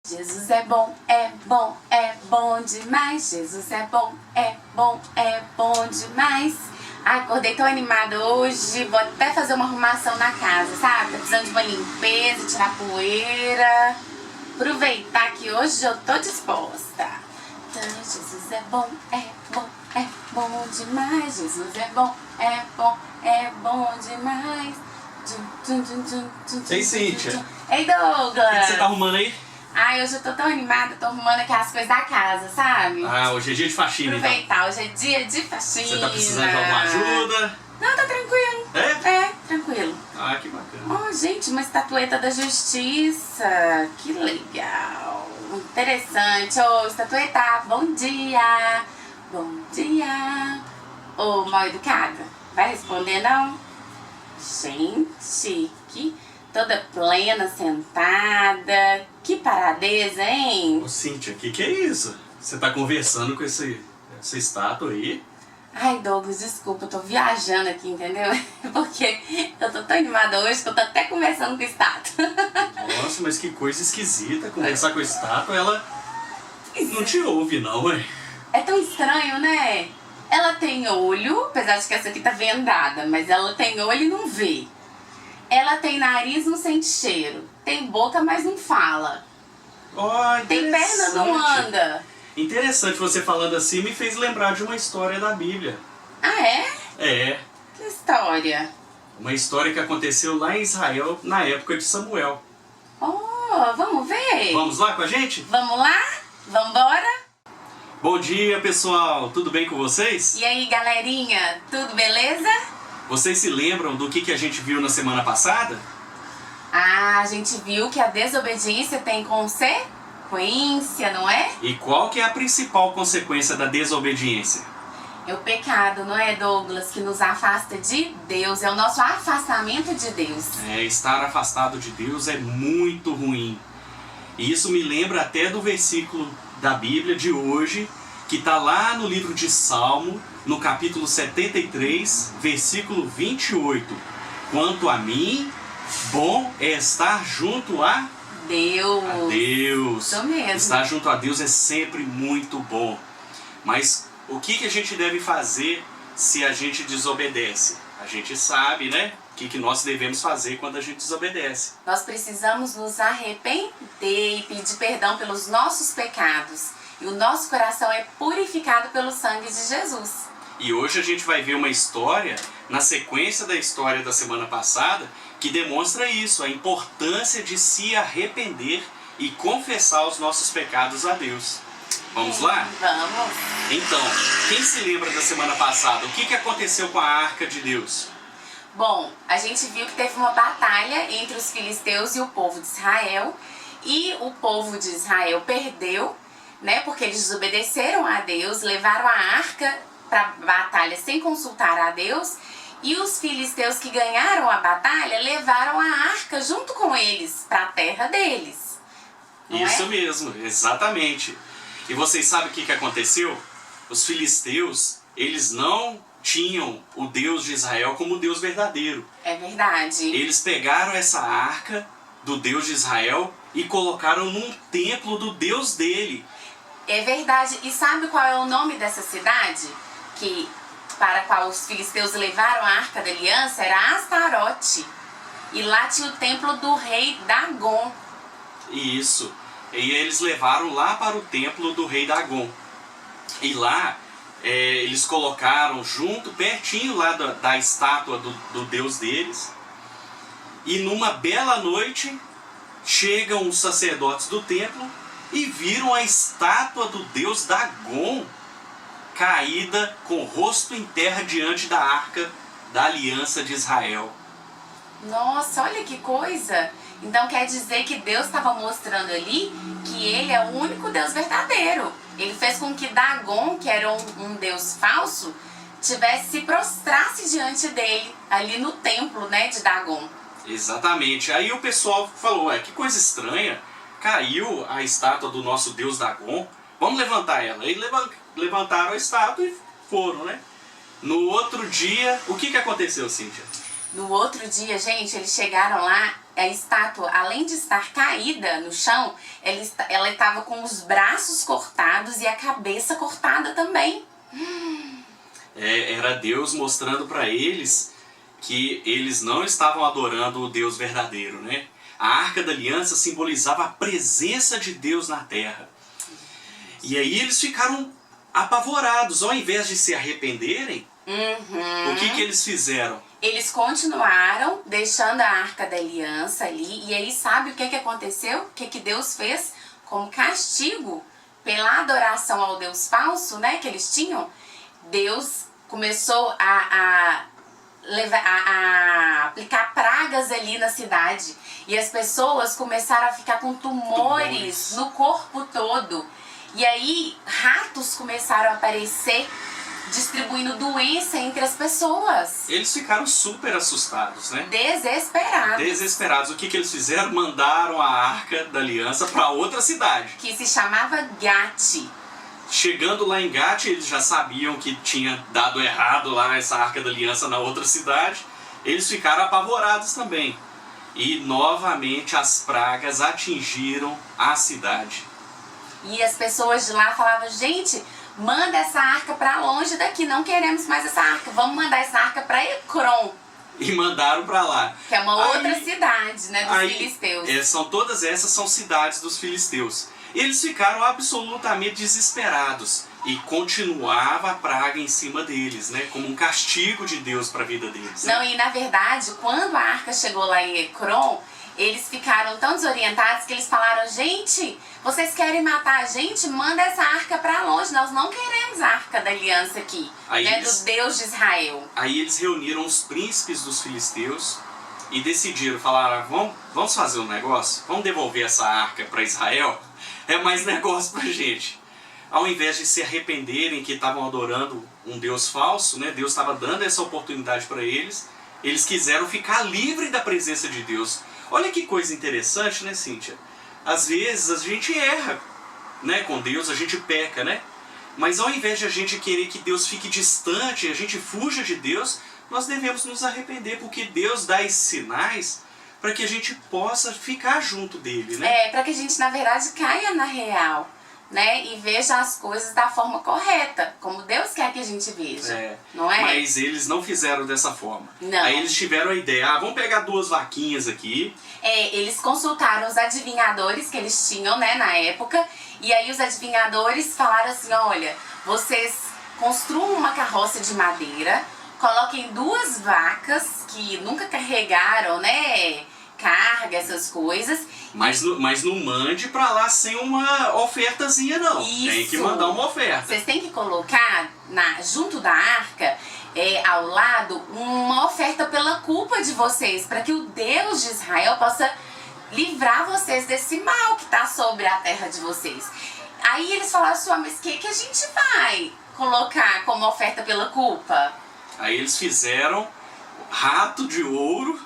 Jesus é bom demais. Jesus é bom demais. Acordei tão animada hoje, vou até fazer uma arrumação na casa, sabe? Tá precisando de uma limpeza, tirar poeira. Aproveitar que hoje eu tô disposta. Jesus é bom demais. Jesus é bom demais. Ei, Cíntia. Ei, Douglas. O que você tá arrumando aí? Ai, hoje eu tô tão animada, tô arrumando aqui as coisas da casa, sabe? Ah, hoje é dia de faxina, então. Aproveitar, hoje é dia de faxina. Você tá precisando de alguma ajuda? Não, tá tranquilo. É? Tranquilo. Ah, que bacana. Oh, gente, uma estatueta da justiça. Que legal. Interessante. Ô, estatueta, bom dia. Bom dia. Ô, mal educada, vai responder não? Gente, que toda plena, sentada. Que paradeza, hein? Ô, Cíntia, que é isso? Você tá conversando com essa estátua aí? Ai, Douglas, desculpa, eu tô viajando aqui, entendeu? Porque eu tô tão animada hoje que eu tô até conversando com a estátua. Nossa, mas que coisa esquisita. Conversar com a estátua, ela não te ouve, não, ué. É tão estranho, né? Ela tem olho, apesar de que essa aqui tá vendada, mas ela tem olho e não vê. Ela tem nariz, não sente cheiro. Tem boca, mas não fala. Oh, tem perna, não anda. Interessante, você falando assim me fez lembrar de uma história da Bíblia. Ah, é? É. Que história? Uma história que aconteceu lá em Israel, na época de Samuel. Oh, vamos ver? Vamos lá com a gente? Vamos lá? Vambora? Bom dia, pessoal. Tudo bem com vocês? E aí, galerinha? Tudo beleza? Vocês se lembram do que a gente viu na semana passada? Ah, a gente viu que a desobediência tem consequência, não é? E qual que é a principal consequência da desobediência? É o pecado, não é, Douglas? Que nos afasta de Deus, é o nosso afastamento de Deus. Estar afastado de Deus é muito ruim. E isso me lembra até do versículo da Bíblia de hoje, que está lá no livro de Salmo, no capítulo 73, versículo 28. Quanto a mim, bom é estar junto a Deus. A Deus. Isso mesmo. Estar junto a Deus é sempre muito bom. Mas o que a gente deve fazer se a gente desobedece? A gente sabe, né? O que nós devemos fazer quando a gente desobedece. Nós precisamos nos arrepender e pedir perdão pelos nossos pecados. E o nosso coração é purificado pelo sangue de Jesus. E hoje a gente vai ver uma história, na sequência da história da semana passada, que demonstra isso, a importância de se arrepender e confessar os nossos pecados a Deus. Vamos lá? Vamos. Então, quem se lembra da semana passada? O que aconteceu com a Arca de Deus? Bom, a gente viu que teve uma batalha entre os filisteus e o povo de Israel. E o povo de Israel perdeu, né? Porque eles desobedeceram a Deus, levaram a arca para a batalha sem consultar a Deus. E os filisteus que ganharam a batalha levaram a arca junto com eles para a terra deles. Isso mesmo, exatamente. E vocês sabem o que aconteceu? Os filisteus, eles não tinham o Deus de Israel como o Deus verdadeiro. É verdade. Eles pegaram essa arca do Deus de Israel e colocaram num templo do Deus dele. É verdade. E sabe qual é o nome dessa cidade? Para a qual os filisteus levaram a Arca da Aliança? Era Astarote. E lá tinha o templo do rei Dagon. Isso. E eles levaram lá para o templo do rei Dagon. E lá eles colocaram junto, pertinho lá da estátua do Deus deles. E numa bela noite, chegam os sacerdotes do templo e viram a estátua do Deus Dagon caída com o rosto em terra diante da arca da aliança de Israel. Nossa, olha que coisa! Então quer dizer que Deus estava mostrando ali que ele é o único Deus verdadeiro. Ele fez com que Dagon, que era um Deus falso, se prostrasse diante dele, ali no templo, né, de Dagon. Exatamente. Aí o pessoal falou, que coisa estranha, caiu a estátua do nosso Deus Dagon, vamos levantar ela. Aí levantaram a estátua e foram, né? No outro dia, o que aconteceu, Cíntia? No outro dia, gente, eles chegaram lá a estátua, além de estar caída no chão, ela estava com os braços cortados e a cabeça cortada também. Era Deus mostrando para eles que eles não estavam adorando o Deus verdadeiro, né? A Arca da Aliança simbolizava a presença de Deus na terra. E aí eles ficaram apavorados. Ao invés de se arrependerem, o que eles fizeram? Eles continuaram deixando a Arca da Aliança ali. E aí sabe o que aconteceu? O que Deus fez como castigo pela adoração ao Deus falso, né, que eles tinham? Deus começou a aplicar pragas ali na cidade. E as pessoas começaram a ficar com tumores no corpo todo. E aí ratos começaram a aparecer, distribuindo doença entre as pessoas. Eles ficaram super assustados, né? Desesperados. O que eles fizeram? Mandaram a Arca da Aliança para outra cidade, que se chamava Gati. Chegando lá em Gati, eles já sabiam que tinha dado errado lá essa Arca da Aliança na outra cidade. Eles ficaram apavorados também. E novamente as pragas atingiram a cidade. E as pessoas de lá falavam, gente, manda essa arca para longe daqui, não queremos mais essa arca, vamos mandar essa arca para Ecrom. E mandaram para lá. Que é uma outra cidade, né, dos filisteus. Todas essas são cidades dos filisteus. Eles ficaram absolutamente desesperados e continuava a praga em cima deles, né, como um castigo de Deus para a vida deles. Não, e na verdade, quando a arca chegou lá em Ecrom, eles ficaram tão desorientados que eles falaram, gente, vocês querem matar a gente? Manda essa arca para longe, nós não queremos a Arca da Aliança aqui, né, do Deus de Israel. Aí eles reuniram os príncipes dos filisteus e decidiram, falaram, vamos fazer um negócio? Vamos devolver essa arca para Israel? É mais negócio pra gente. Ao invés de se arrependerem que estavam adorando um Deus falso, né, Deus estava dando essa oportunidade para eles, eles quiseram ficar livres da presença de Deus. Olha que coisa interessante, né, Cíntia? Às vezes a gente erra, né, com Deus, a gente peca, né? Mas ao invés de a gente querer que Deus fique distante, a gente fuja de Deus, nós devemos nos arrepender, porque Deus dá esses sinais para que a gente possa ficar junto dele, né? Para que a gente, na verdade, caia na real, né? E veja as coisas da forma correta, como Deus quer que a gente veja, não é? Mas eles não fizeram dessa forma. Não. Aí eles tiveram a ideia, vamos pegar 2 vaquinhas aqui. Eles consultaram os adivinhadores que eles tinham, né, na época, e aí os adivinhadores falaram assim, olha, vocês construam uma carroça de madeira, coloquem 2 vacas que nunca carregaram, né, carga, essas coisas. Mas não mande pra lá sem uma ofertazinha, não. Isso. Tem que mandar uma oferta. Vocês têm que colocar junto da arca, ao lado, uma oferta pela culpa de vocês, para que o Deus de Israel possa livrar vocês desse mal que está sobre a terra de vocês. Aí eles falaram assim, mas o que a gente vai colocar como oferta pela culpa? Aí eles fizeram rato de ouro.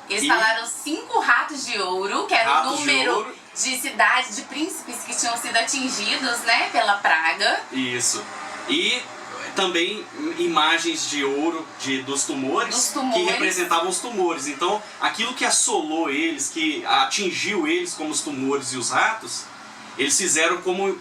Eles falaram 5 ratos de ouro, que era o número de cidades, de príncipes que tinham sido atingidos, né, pela praga. Isso. E também imagens de ouro dos tumores, que representavam os tumores. Então, aquilo que assolou eles, que atingiu eles como os tumores e os ratos, eles fizeram como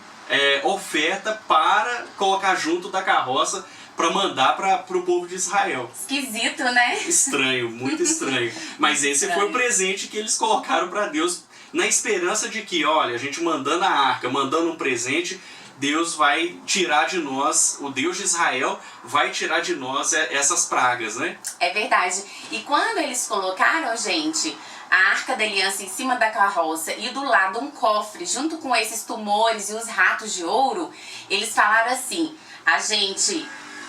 oferta para colocar junto da carroça para mandar para o povo de Israel. Esquisito, né? Estranho, muito estranho. Mas esse foi o presente que eles colocaram para Deus, na esperança de que, olha, a gente mandando a arca, mandando um presente, Deus vai tirar de nós, o Deus de Israel vai tirar de nós essas pragas, né? É verdade. E quando eles colocaram, gente, a Arca da Aliança em cima da carroça e do lado um cofre, junto com esses tumores e os ratos de ouro, eles falaram assim, a gente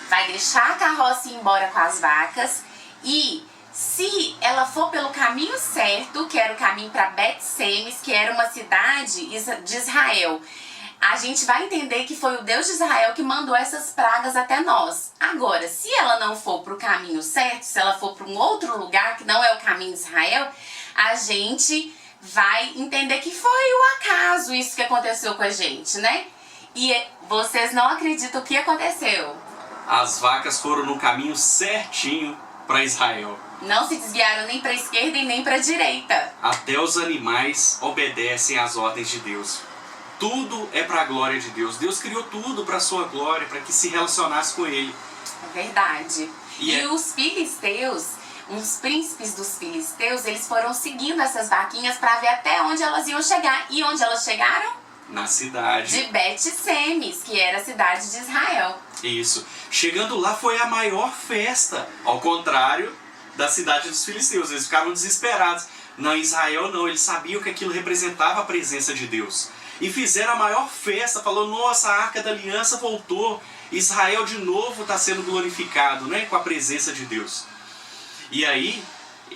vai deixar a carroça ir embora com as vacas e se ela for pelo caminho certo, que era o caminho para Bet-Semes, que era uma cidade de Israel, a gente vai entender que foi o Deus de Israel que mandou essas pragas até nós. Agora, se ela não for para o caminho certo, se ela for para um outro lugar que não é o caminho de Israel, a gente vai entender que foi o acaso isso que aconteceu com a gente, né? E vocês não acreditam o que aconteceu. As vacas foram no caminho certinho para Israel. Não se desviaram nem para a esquerda e nem para a direita. Até os animais obedecem às ordens de Deus. Tudo é para a glória de Deus. Deus criou tudo para a sua glória, para que se relacionasse com Ele. É verdade. E os filisteus, os príncipes dos filisteus, eles foram seguindo essas vaquinhas para ver até onde elas iam chegar. E onde elas chegaram? Na cidade de Bet-Semes, que era a cidade de Israel. Isso. Chegando lá foi a maior festa, ao contrário da cidade dos filisteus. Eles ficaram desesperados. Não, Israel não, eles sabiam que aquilo representava a presença de Deus. E fizeram a maior festa, falou, nossa, a Arca da Aliança voltou. Israel de novo está sendo glorificado, né, com a presença de Deus. E aí,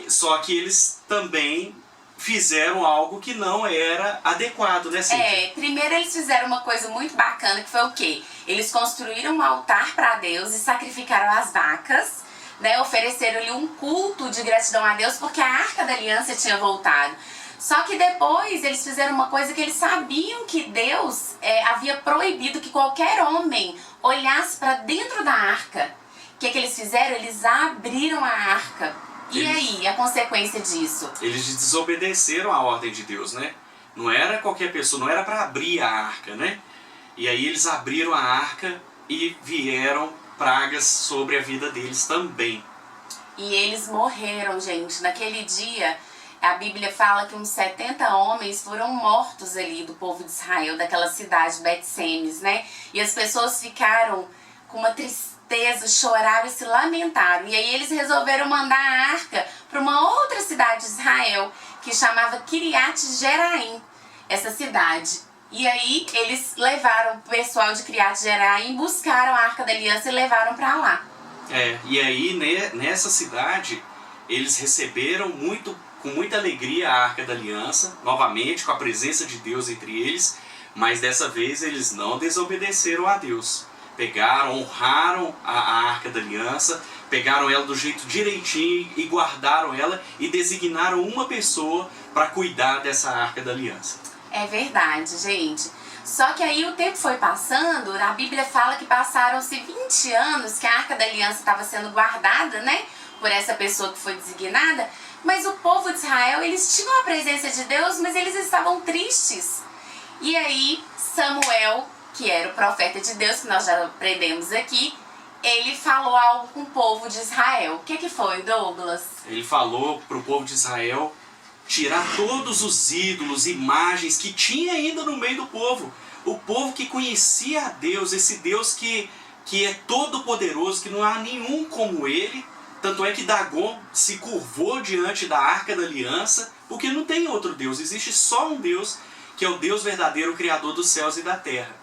só que eles também fizeram algo que não era adequado, né, Cíntia? Primeiro eles fizeram uma coisa muito bacana, que foi o quê? Eles construíram um altar para Deus e sacrificaram as vacas, né, ofereceram-lhe um culto de gratidão a Deus, porque a Arca da Aliança tinha voltado. Só que depois eles fizeram uma coisa que eles sabiam que Deus havia proibido que qualquer homem olhasse para dentro da arca. O que eles fizeram? Eles abriram a arca. E aí, a consequência disso? Eles desobedeceram a ordem de Deus, né? Não era qualquer pessoa, não era para abrir a arca, né? E aí eles abriram a arca e vieram pragas sobre a vida deles também. E eles morreram, gente. Naquele dia, a Bíblia fala que uns 70 homens foram mortos ali do povo de Israel, daquela cidade, Bet-Semes, né? E as pessoas ficaram com uma tristeza, choraram e se lamentaram. E aí eles resolveram mandar a arca para uma outra cidade de Israel, que chamava Kiriat Jeraim, essa cidade. E aí eles levaram o pessoal de Kiriat Jeraim, buscaram a Arca da Aliança e levaram para lá. E aí nessa cidade eles receberam com muita alegria a Arca da Aliança, novamente com a presença de Deus entre eles, mas dessa vez eles não desobedeceram a Deus. Pegaram, honraram a Arca da Aliança, pegaram ela do jeito direitinho e guardaram ela e designaram uma pessoa para cuidar dessa Arca da Aliança. É verdade, gente. Só que aí o tempo foi passando, a Bíblia fala que passaram-se 20 anos que a Arca da Aliança estava sendo guardada, né, por essa pessoa que foi designada, mas o povo de Israel, eles tinham a presença de Deus, mas eles estavam tristes. E aí Samuel, que era o profeta de Deus, que nós já aprendemos aqui, ele falou algo com o povo de Israel. O que foi, Douglas? Ele falou para o povo de Israel tirar todos os ídolos, imagens que tinha ainda no meio do povo. O povo que conhecia a Deus, esse Deus que é todo poderoso, que não há nenhum como ele. Tanto é que Dagon se curvou diante da Arca da Aliança, porque não tem outro Deus, existe só um Deus, que é o Deus verdadeiro, o Criador dos céus e da terra.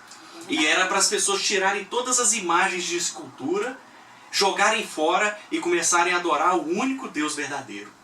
E era para as pessoas tirarem todas as imagens de escultura, jogarem fora e começarem a adorar o único Deus verdadeiro.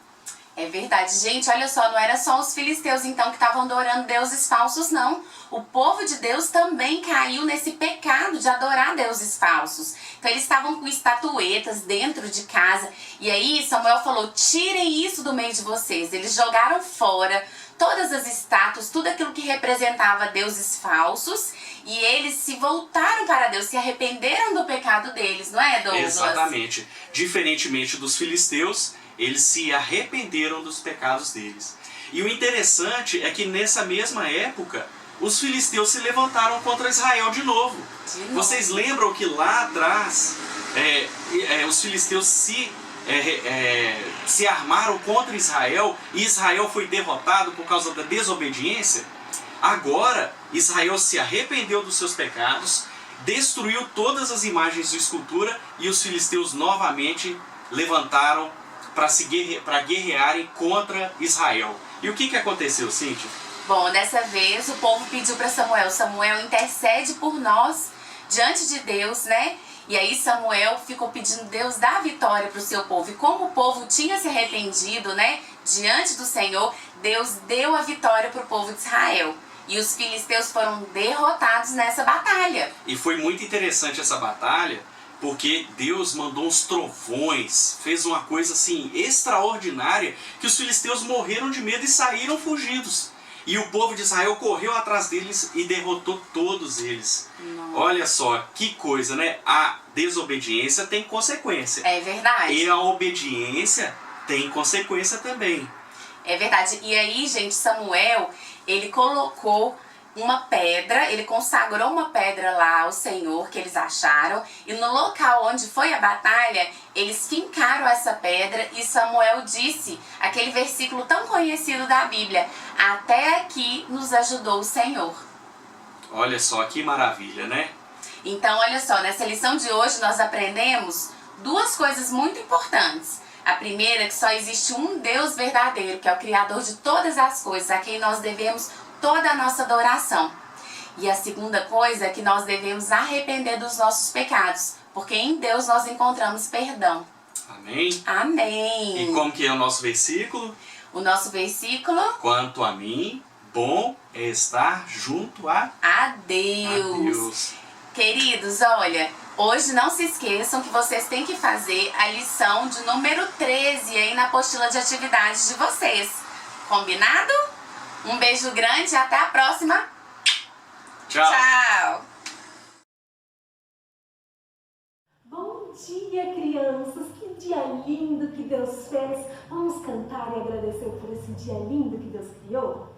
É verdade, gente, olha só, não era só os filisteus então que estavam adorando deuses falsos, não. O povo de Deus também caiu nesse pecado de adorar deuses falsos. Então eles estavam com estatuetas dentro de casa. E aí Samuel falou, tirem isso do meio de vocês. Eles jogaram fora todas as estátuas, tudo aquilo que representava deuses falsos. E eles se voltaram para Deus, se arrependeram do pecado deles, não é, Douglas? Exatamente. Diferentemente dos filisteus, eles se arrependeram dos pecados deles. E o interessante é que nessa mesma época, os filisteus se levantaram contra Israel de novo. Vocês lembram que lá atrás, os filisteus se armaram contra Israel e Israel foi derrotado por causa da desobediência? Agora, Israel se arrependeu dos seus pecados, destruiu todas as imagens de escultura e os filisteus novamente levantaram para guerrearem contra Israel. E o que aconteceu, Cíntia? Bom, dessa vez o povo pediu para Samuel, Samuel intercede por nós diante de Deus, né? E aí Samuel ficou pedindo, Deus dá vitória para o seu povo. E como o povo tinha se arrependido, né, diante do Senhor, Deus deu a vitória para o povo de Israel. E os filisteus foram derrotados nessa batalha. E foi muito interessante essa batalha, porque Deus mandou uns trovões, fez uma coisa assim extraordinária, que os filisteus morreram de medo e saíram fugidos. E o povo de Israel correu atrás deles e derrotou todos eles. Nossa. Olha só, que coisa, né? A desobediência tem consequência. É verdade. E a obediência tem consequência também. É verdade. E aí, gente, Samuel, ele colocou uma pedra, ele consagrou uma pedra lá ao Senhor que eles acharam, e no local onde foi a batalha, eles fincaram essa pedra, e Samuel disse aquele versículo tão conhecido da Bíblia: até aqui nos ajudou o Senhor. Olha só que maravilha, né? Então, olha só, nessa lição de hoje nós aprendemos duas coisas muito importantes. A primeira é que só existe um Deus verdadeiro, que é o Criador de todas as coisas, a quem nós devemos toda a nossa adoração. E a segunda coisa é que nós devemos arrepender dos nossos pecados, porque em Deus nós encontramos perdão. Amém? Amém! E como que é o nosso versículo? O nosso versículo: quanto a mim, bom é estar junto a Deus. Queridos, olha, hoje não se esqueçam que vocês têm que fazer a lição de número 13 aí na apostila de atividades de vocês. Combinado? Um beijo grande e até a próxima. Tchau. Tchau. Bom dia, crianças! Que dia lindo que Deus fez! Vamos cantar e agradecer por esse dia lindo que Deus criou?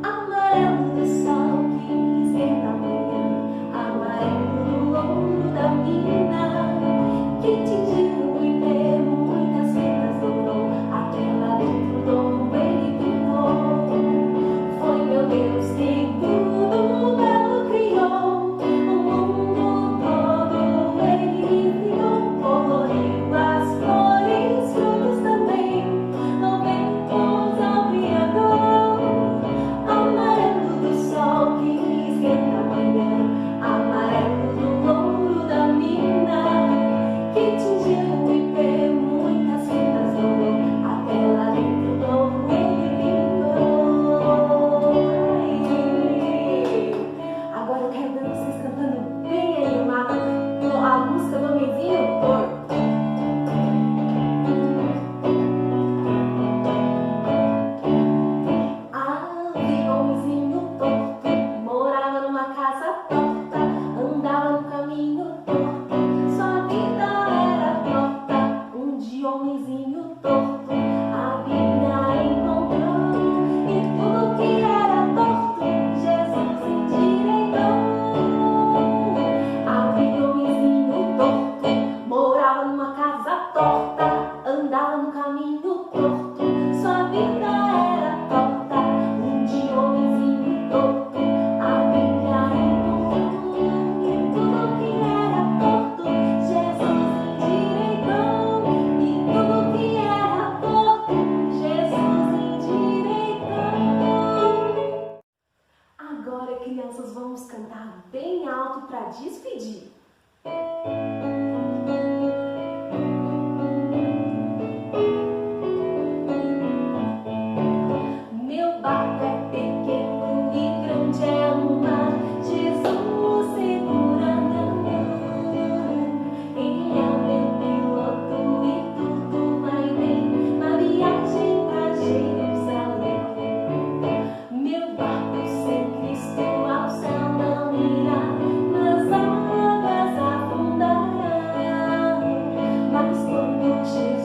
Amarelo do sol que esquenta a manhã, amarelo do ouro da mina, que tingiu e deu muitas fitas, dourou aquela dentro do ele pintou. Foi meu Deus que tudo belo criou, o mundo todo ele criou, coloriu as flores, frutos também, no vento embriagou. Amarelo do sol que esquenta a manhã, amarelo do ouro da mina, que tingiu e deu muitas fitas, dourou até lá dentro do ele pintou. Agora eu quero ver vocês cantando bem animado a música do Homenzinho Torto. Havia um homenzinho torto, morava numa casa torta, andava no caminho torto, sua vida era torta. Um dia o homenzinho torto a vida encontrou, e tudo que era torto Jesus endireitou. Havia um homenzinho torto, morava numa casa torta, andava no caminho torto, sua vida era torta. Um dia o homenzinho torto a Bíblia encontrou, e tudo que era torto Jesus endireitou. E tudo que era torto Jesus endireitou. Agora, crianças, vamos cantar bem alto para despedir. Meu barco é pequeno e grande é o mar, Jesus segurando. Ele é o meu piloto e tudo vai bem na viagem pra Jerusalém. Meu barco sem Cristo ao céu não irá, nas águas afundará. Mas quando Jesus